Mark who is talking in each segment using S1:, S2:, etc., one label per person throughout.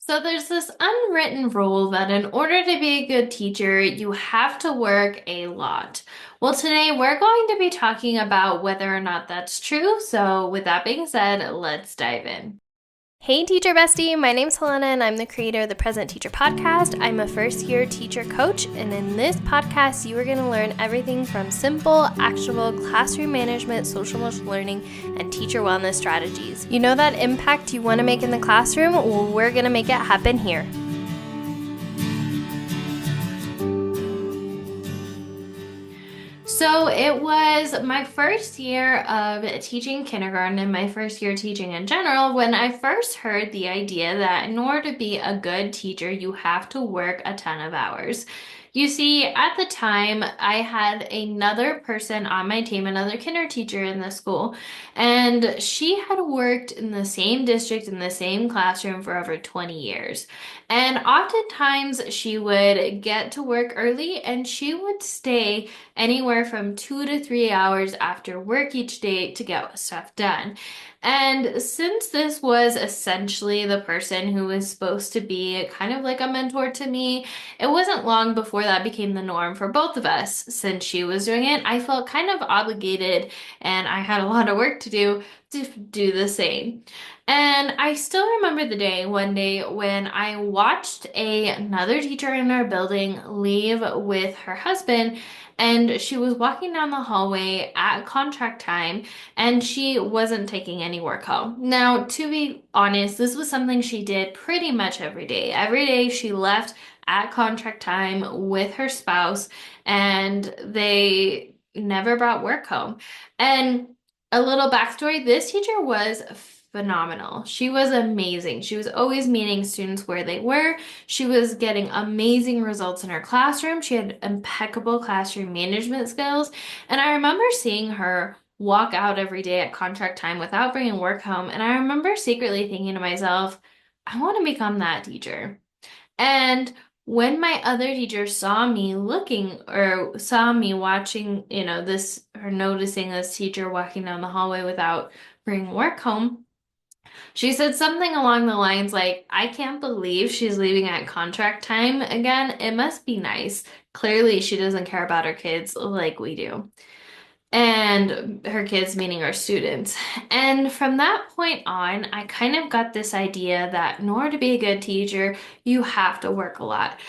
S1: So there's this unwritten rule that in order to be a good teacher, you have to work a lot. Well, today we're going to be talking about whether or not that's true. So with that being said, let's dive in.
S2: Hey, teacher bestie. My name's Helena, and I'm the creator of the Present Teacher Podcast. I'm a first year teacher coach, and in this podcast, you are going to learn everything from simple, actionable classroom management, social emotional learning, and teacher wellness strategies. You know that impact you want to make in the classroom? Well, we're going to make it happen here.
S1: So it was my first year of teaching kindergarten and my first year teaching in general when I first heard the idea that in order to be a good teacher, you have to work a ton of hours. You see, at the time, I had another person on my team, another kinder teacher in the school, and she had worked in the same district in the same classroom for over 20 years. And oftentimes she would get to work early and she would stay anywhere from 2 to 3 hours after work each day to get stuff done. And since this was essentially the person who was supposed to be kind of like a mentor to me, it wasn't long before that became the norm for both of us. Since she was doing it, I felt kind of obligated and I had a lot of work to do the same. And I still remember the day, one day, when I watched another teacher in our building leave with her husband, and she was walking down the hallway at contract time, and she wasn't taking any work home. Now, to be honest, this was something she did pretty much every day. Every day she left at contract time with her spouse, and they never brought work home. And a little backstory, this teacher was phenomenal. She was amazing. She was always meeting students where they were. She was getting amazing results in her classroom. She had impeccable classroom management skills. And I remember seeing her walk out every day at contract time without bringing work home. And I remember secretly thinking to myself, I want to become that teacher. And when my other teacher saw me looking or saw me watching, this or noticing this teacher walking down the hallway without bringing work home, she said something along the lines like, I can't believe she's leaving at contract time again. It must be nice. Clearly, she doesn't care about her kids like we do. And her kids, meaning our students. And from that point on, I kind of got this idea that in order to be a good teacher, you have to work a lot.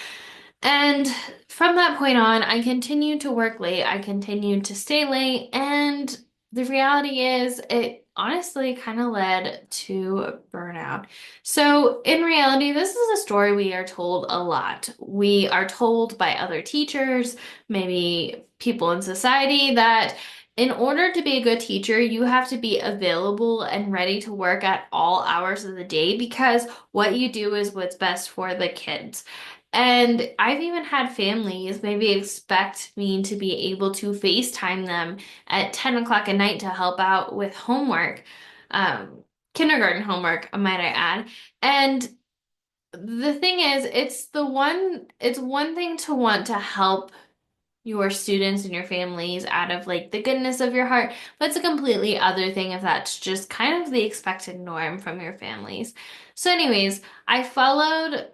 S1: And from that point on, I continued to work late. I continued to stay late. And the reality is, it honestly kind of led to burnout. So, in reality, this is a story we are told a lot. We are told by other teachers, maybe people in society, that in order to be a good teacher, you have to be available and ready to work at all hours of the day because what you do is what's best for the kids. And I've even had families maybe expect me to be able to FaceTime them at 10 o'clock at night to help out with homework, um, kindergarten homework, might I add. And the thing is, it's one thing to want to help your students and your families out of like the goodness of your heart, but it's a completely other thing if that's just kind of the expected norm from your families. So, anyways, I followed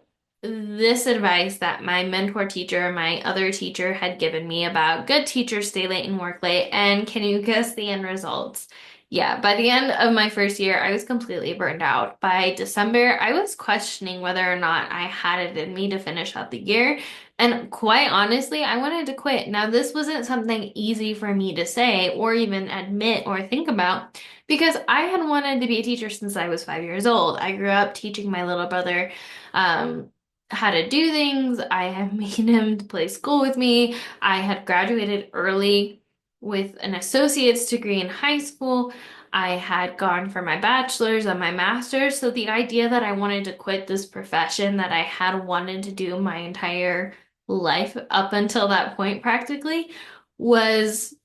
S1: this advice that my mentor teacher, my other teacher, had given me about good teachers stay late and work late. And can you guess the end results? Yeah, by the end of my first year, I was completely burned out. By December, I was questioning whether or not I had it in me to finish out the year. And quite honestly, I wanted to quit. Now, this wasn't something easy for me to say or even admit or think about because I had wanted to be a teacher since I was 5 years old. I grew up teaching my little brother um, how to do things. I had made him to play school with me. I had graduated early with an associate's degree in high school. I had gone for my bachelor's and my master's. So the idea that I wanted to quit this profession that I had wanted to do my entire life up until that point practically was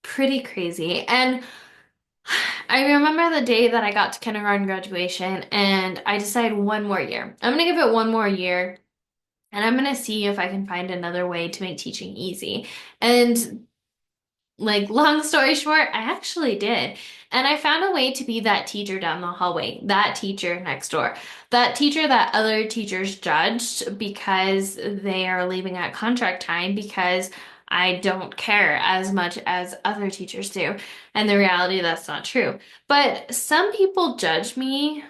S1: pretty crazy. And I remember the day that I got to kindergarten graduation and I decided one more year. I'm gonna give it one more year and I'm gonna see if I can find another way to make teaching easy. And Like, long story short, I actually did. And I found a way to be that teacher down the hallway, that teacher next door, that teacher that other teachers judged because they are leaving at contract time because I don't care as much as other teachers do. And the reality, that's not true. But some people judge me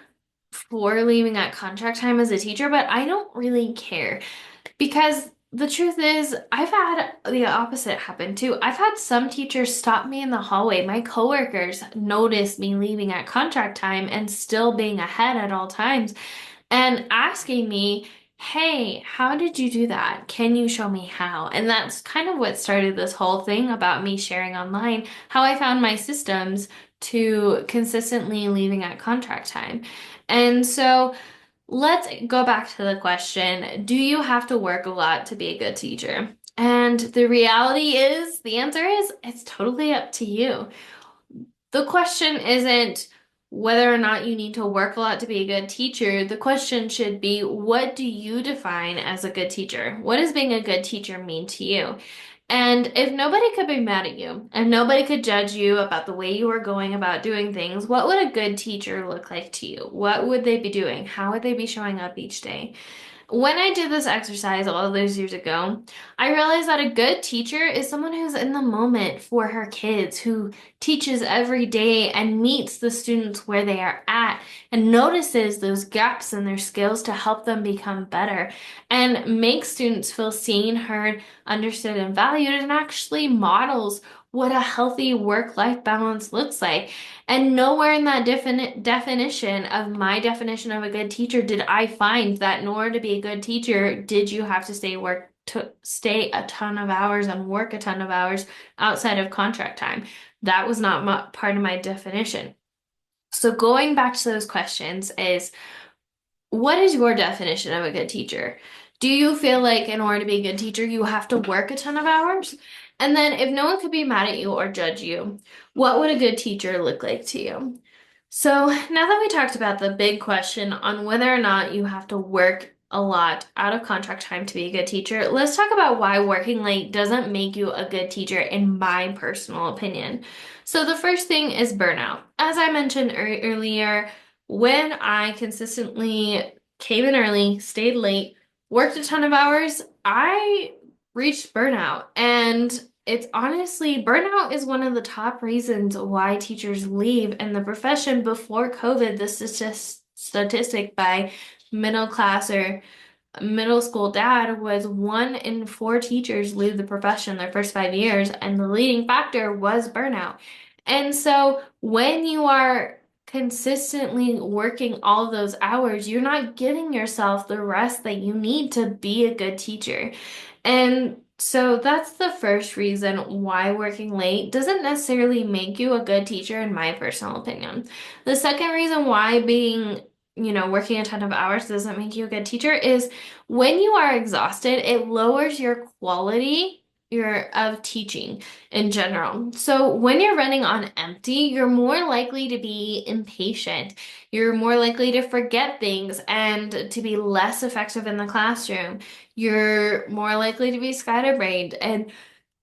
S1: for leaving at contract time as a teacher, but I don't really care. Because the truth is, I've had the opposite happen too. I've had some teachers stop me in the hallway. My coworkers notice me leaving at contract time and still being ahead at all times and asking me, "Hey, how did you do that? Can you show me how?" And that's kind of what started this whole thing about me sharing online how I found my systems to consistently leaving at contract time. And so, let's go back to the question, do you have to work a lot to be a good teacher? And the reality is, the answer is, it's totally up to you. The question isn't whether or not you need to work a lot to be a good teacher. The question should be, what do you define as a good teacher? What does being a good teacher mean to you? And if nobody could be mad at you and nobody could judge you about the way you were going about doing things, what would a good teacher look like to you? What would they be doing? How would they be showing up each day? When I did this exercise all those years ago, I realized that a good teacher is someone who's in the moment for her kids, who teaches every day and meets the students where they are at and notices those gaps in their skills to help them become better and makes students feel seen, heard, understood, and valued, and actually models what a healthy work-life balance looks like. And nowhere in that definition of my definition of a good teacher did I find that in order to be a good teacher, did you have to stay a ton of hours and work a ton of hours outside of contract time. That was not part of my definition. So going back to those questions is, what is your definition of a good teacher? Do you feel like in order to be a good teacher, you have to work a ton of hours? And then if no one could be mad at you or judge you, what would a good teacher look like to you? So now that we talked about the big question on whether or not you have to work a lot out of contract time to be a good teacher, let's talk about why working late doesn't make you a good teacher, in my personal opinion. So the first thing is burnout. As I mentioned earlier, when I consistently came in early, stayed late, worked a ton of hours, I reached burnout. And it's honestly, burnout is one of the top reasons why teachers leave in the profession. Before COVID, this is just statistic by middle class or middle school dad was 1 in 4 teachers leave the profession their first 5 years, and the leading factor was burnout. And so when you are consistently working all those hours, you're not giving yourself the rest that you need to be a good teacher. And so that's the first reason why working late doesn't necessarily make you a good teacher, in my personal opinion. The second reason why working a ton of hours doesn't make you a good teacher is when you are exhausted, it lowers your quality of teaching in general. So when you're running on empty, you're more likely to be impatient. You're more likely to forget things and to be less effective in the classroom. You're more likely to be scatterbrained and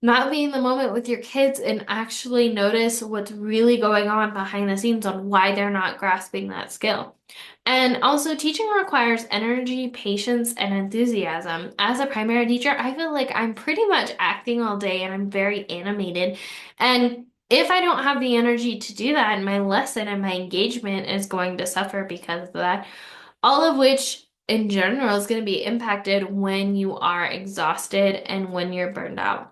S1: not be in the moment with your kids and actually notice what's really going on behind the scenes on why they're not grasping that skill. And also, teaching requires energy, patience, and enthusiasm. As a primary teacher, I feel like I'm pretty much acting all day and I'm very animated. And if I don't have the energy to do that, my lesson and my engagement is going to suffer because of that. All of which, in general, is going to be impacted when you are exhausted and when you're burned out.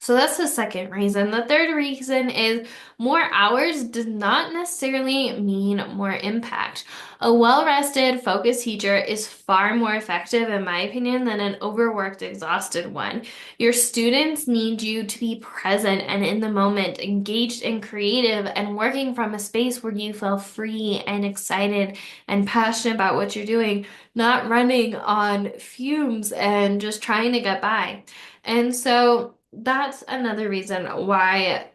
S1: So that's the second reason. The third reason is more hours does not necessarily mean more impact. A well-rested, focused teacher is far more effective, in my opinion, than an overworked, exhausted one. Your students need you to be present and in the moment, engaged and creative, and working from a space where you feel free and excited and passionate about what you're doing, not running on fumes and just trying to get by. And so that's another reason why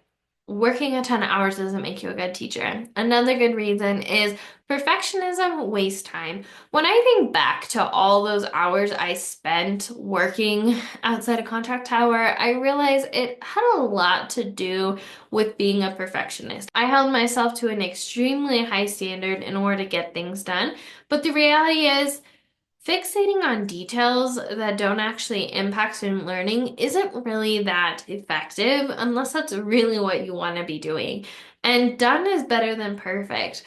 S1: working a ton of hours doesn't make you a good teacher. Another good reason is perfectionism wastes time. When I think back to all those hours I spent working outside a contract tower, I realize it had a lot to do with being a perfectionist. I held myself to an extremely high standard in order to get things done, but the reality is, fixating on details that don't actually impact student learning isn't really that effective unless that's really what you want to be doing. And done is better than perfect.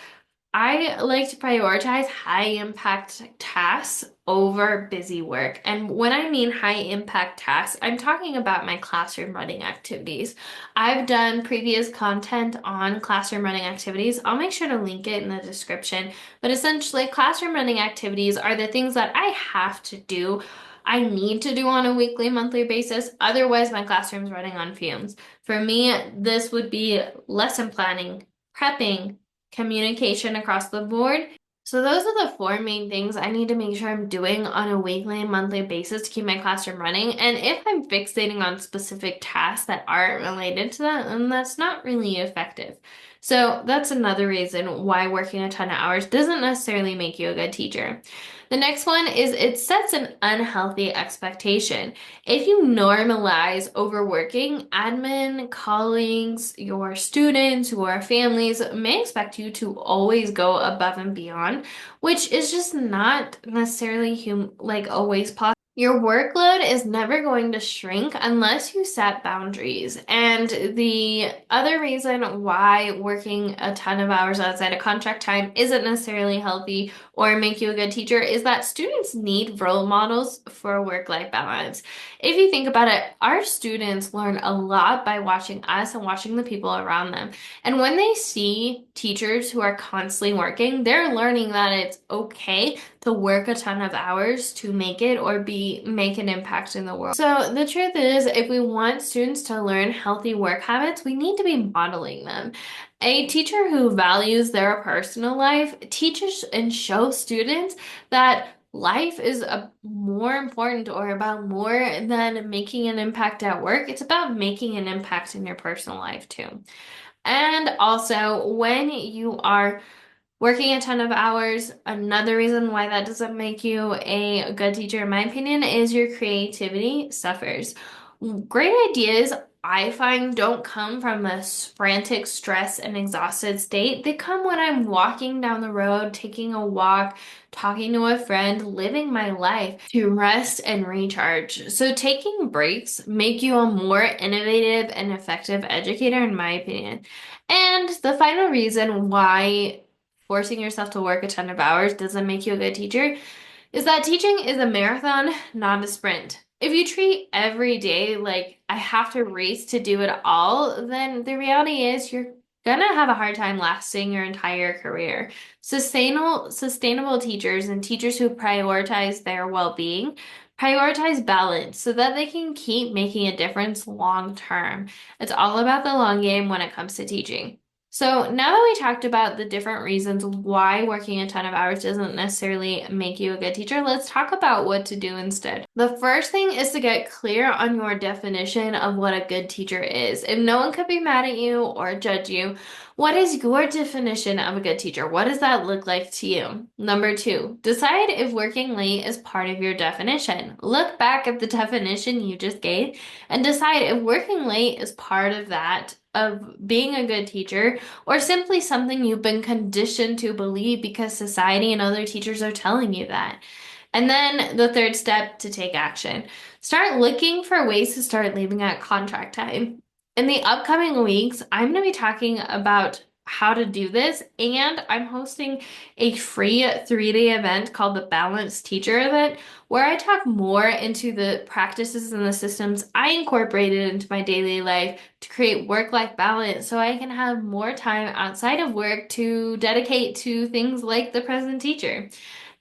S1: I like to prioritize high impact tasks over busy work. And when I mean high impact tasks, I'm talking about my classroom running activities. I've done previous content on classroom running activities. I'll make sure to link it in the description. But essentially, classroom running activities are the things that I have to do. I need to do on a weekly, monthly basis. Otherwise, my classroom's running on fumes. For me, this would be lesson planning, prepping, communication across the board. So those are the four main things I need to make sure I'm doing on a weekly and monthly basis to keep my classroom running. And if I'm fixating on specific tasks that aren't related to that, then that's not really effective. So that's another reason why working a ton of hours doesn't necessarily make you a good teacher. The next one is it sets an unhealthy expectation. If you normalize overworking, admin, colleagues, your students, your families may expect you to always go above and beyond, which is just not necessarily always possible. Your workload is never going to shrink unless you set boundaries. And the other reason why working a ton of hours outside of contract time isn't necessarily healthy or make you a good teacher is that students need role models for work-life balance. If you think about it, our students learn a lot by watching us and watching the people around them. And when they see teachers who are constantly working, they're learning that it's okay to work a ton of hours to make it or make an impact in the world. So the truth is, if we want students to learn healthy work habits, we need to be modeling them. A teacher who values their personal life teaches and shows students that life is more important or about more than making an impact at work. It's about making an impact in your personal life too. And also, when you are working a ton of hours, another reason why that doesn't make you a good teacher, in my opinion, is your creativity suffers. Great ideas, I find, don't come from a frantic, stress, and exhausted state. They come when I'm walking down the road, taking a walk, talking to a friend, living my life to rest and recharge. So taking breaks make you a more innovative and effective educator, in my opinion. And the final reason why forcing yourself to work a ton of hours doesn't make you a good teacher is that teaching is a marathon, not a sprint. If you treat every day like I have to race to do it all, then the reality is you're gonna have a hard time lasting your entire career. Sustainable teachers and teachers who prioritize their well-being prioritize balance so that they can keep making a difference long term. It's all about the long game when it comes to teaching. So now that we talked about the different reasons why working a ton of hours doesn't necessarily make you a good teacher, let's talk about what to do instead. The first thing is to get clear on your definition of what a good teacher is. If no one could be mad at you or judge you, what is your definition of a good teacher? What does that look like to you? Number two, decide if working late is part of your definition. Look back at the definition you just gave and decide if working late is part of that, of being a good teacher, or simply something you've been conditioned to believe because society and other teachers are telling you that. And then the third step to take action. Start looking for ways to start leaving at contract time. In the upcoming weeks, I'm going to be talking about how to do this, and I'm hosting a free 3-day event called the Balanced Teacher Event, where I talk more into the practices and the systems I incorporated into my daily life to create work-life balance so I can have more time outside of work to dedicate to things like the present teacher.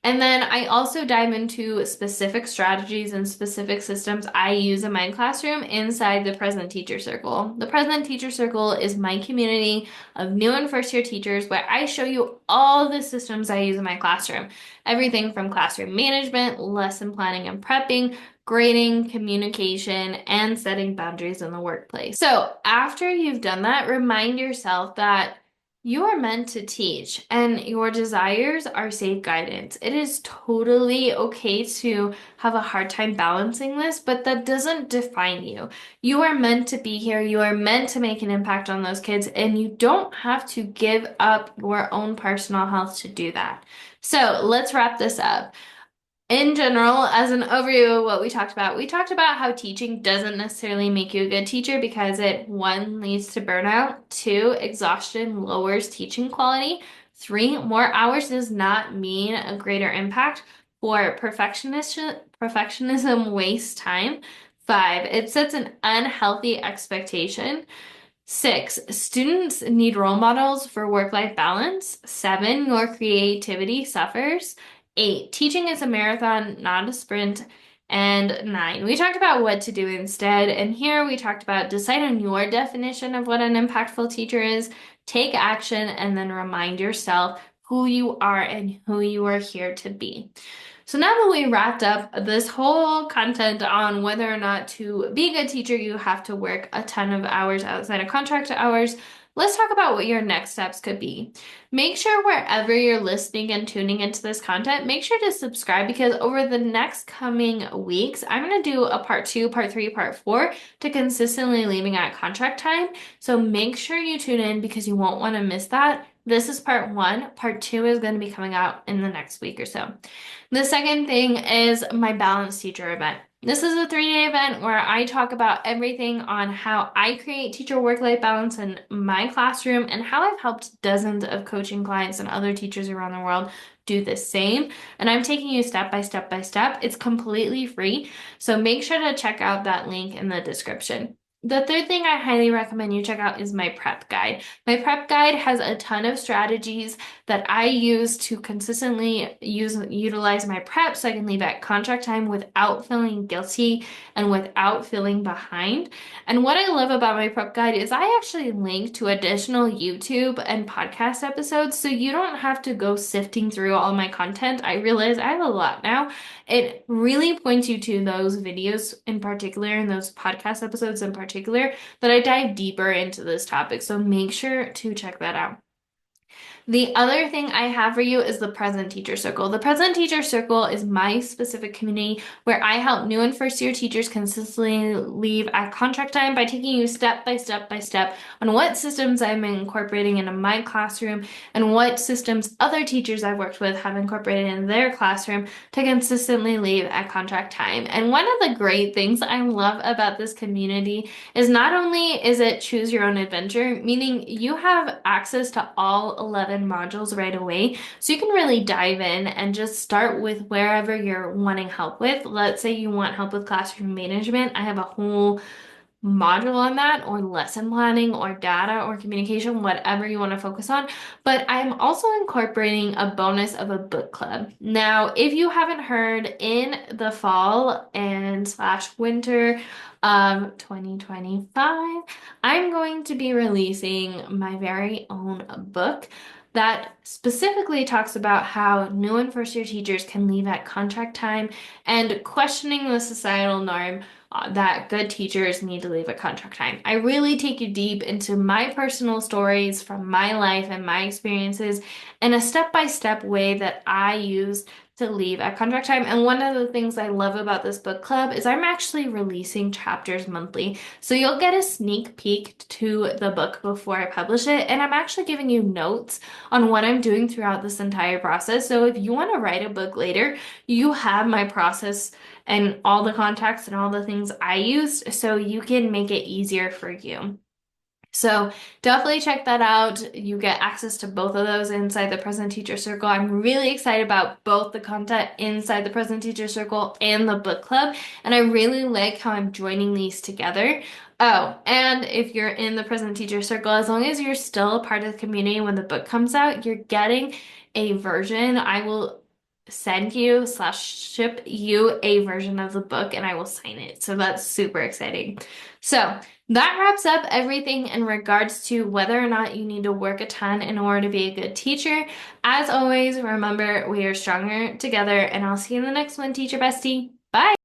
S1: And then I also dive into specific strategies and specific systems I use in my classroom inside the Present Teacher Circle. The Present Teacher Circle is my community of new and first year teachers where I show you all the systems I use in my classroom. Everything from classroom management, lesson planning and prepping, grading, communication, and setting boundaries in the workplace. So after you've done that, remind yourself that you are meant to teach, and your desires are safe guidance. It is totally okay to have a hard time balancing this, but that doesn't define you. You are meant to be here. You are meant to make an impact on those kids, and you don't have to give up your own personal health to do that. So let's wrap this up. In general, as an overview of what we talked about how teaching doesn't necessarily make you a good teacher because it, one, leads to burnout, two, exhaustion lowers teaching quality, three, more hours does not mean a greater impact, four, perfectionism wastes time, five, it sets an unhealthy expectation. Six, students need role models for work-life balance. Seven, your creativity suffers. Eight, teaching is a marathon, not a sprint. And nine, we talked about what to do instead. And here we talked about decide on your definition of what an impactful teacher is, take action, and then remind yourself who you are and who you are here to be. So now that we wrapped up this whole content on whether or not to be a good teacher, you have to work a ton of hours outside of contract hours, let's talk about what your next steps could be. Make sure wherever you're listening and tuning into this content, make sure to subscribe because over the next coming weeks, I'm going to do a part two, part three, part four to consistently leaving at contract time. So make sure you tune in because you won't want to miss that. This is part one. Part two is going to be coming out in the next week or so. The second thing is my Balanced Teacher event. This is a 3-day event where I talk about everything on how I create teacher work-life balance in my classroom and how I've helped dozens of coaching clients and other teachers around the world do the same. And I'm taking you step by step by step. It's completely free. So make sure to check out that link in the description. The third thing I highly recommend you check out is my prep guide. My prep guide has a ton of strategies that I use to consistently utilize my prep so I can leave at contract time without feeling guilty and without feeling behind. And what I love about my prep guide is I actually link to additional YouTube and podcast episodes so you don't have to go sifting through all my content. I realize I have a lot now. It really points you to those videos in particular and those podcast episodes in particular that I dive deeper into this topic. So make sure to check that out. The other thing I have for you is the Present Teacher Circle. The Present Teacher Circle is my specific community where I help new and first year teachers consistently leave at contract time by taking you step by step by step on what systems I'm incorporating into my classroom and what systems other teachers I've worked with have incorporated in their classroom to consistently leave at contract time. And one of the great things I love about this community is not only is it choose your own adventure, meaning you have access to all 11 modules right away. So you can really dive in and just start with wherever you're wanting help with. Let's say you want help with classroom management. I have a whole module on that, or lesson planning, or data, or communication, whatever you want to focus on. But I'm also incorporating a bonus of a book club. Now, if you haven't heard, in the fall and slash winter of 2025, I'm going to be releasing my very own book that specifically talks about how new and first year teachers can leave at contract time and questioning the societal norm that good teachers need to leave at contract time. I really take you deep into my personal stories from my life and my experiences in a step-by-step way that I use to leave at contract time. And one of the things I love about this book club is I'm actually releasing chapters monthly. So you'll get a sneak peek to the book before I publish it. And I'm actually giving you notes on what I'm doing throughout this entire process. So if you want to write a book later, you have my process and all the contacts and all the things I used so you can make it easier for you. So definitely check that out. You get access to both of those inside the Present Teacher Circle. I'm really excited about both the content inside the Present Teacher Circle and the book club, and I really like how I'm joining these together. Oh, and if you're in the Present Teacher Circle, as long as you're still a part of the community when the book comes out, you're getting a version. I will send you slash ship you a version of the book and I will sign it. So that's super exciting. So that wraps up everything in regards to whether or not you need to work a ton in order to be a good teacher. As always, remember we are stronger together, and I'll see you in the next one, teacher bestie. Bye.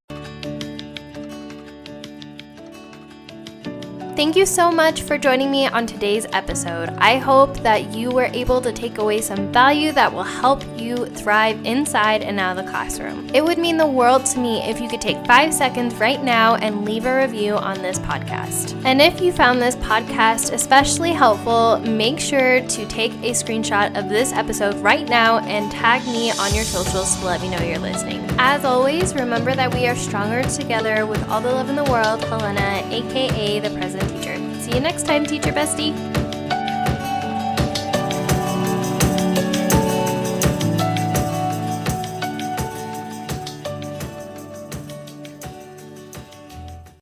S2: Thank you so much for joining me on today's episode. I hope that you were able to take away some value that will help you thrive inside and out of the classroom. It would mean the world to me if you could take 5 seconds right now and leave a review on this podcast. And if you found this podcast especially helpful, make sure to take a screenshot of this episode right now and tag me on your socials to let me know you're listening. As always, remember that we are stronger together. With all the love in the world, Helena, aka the Present Teacher. See you next time, teacher bestie.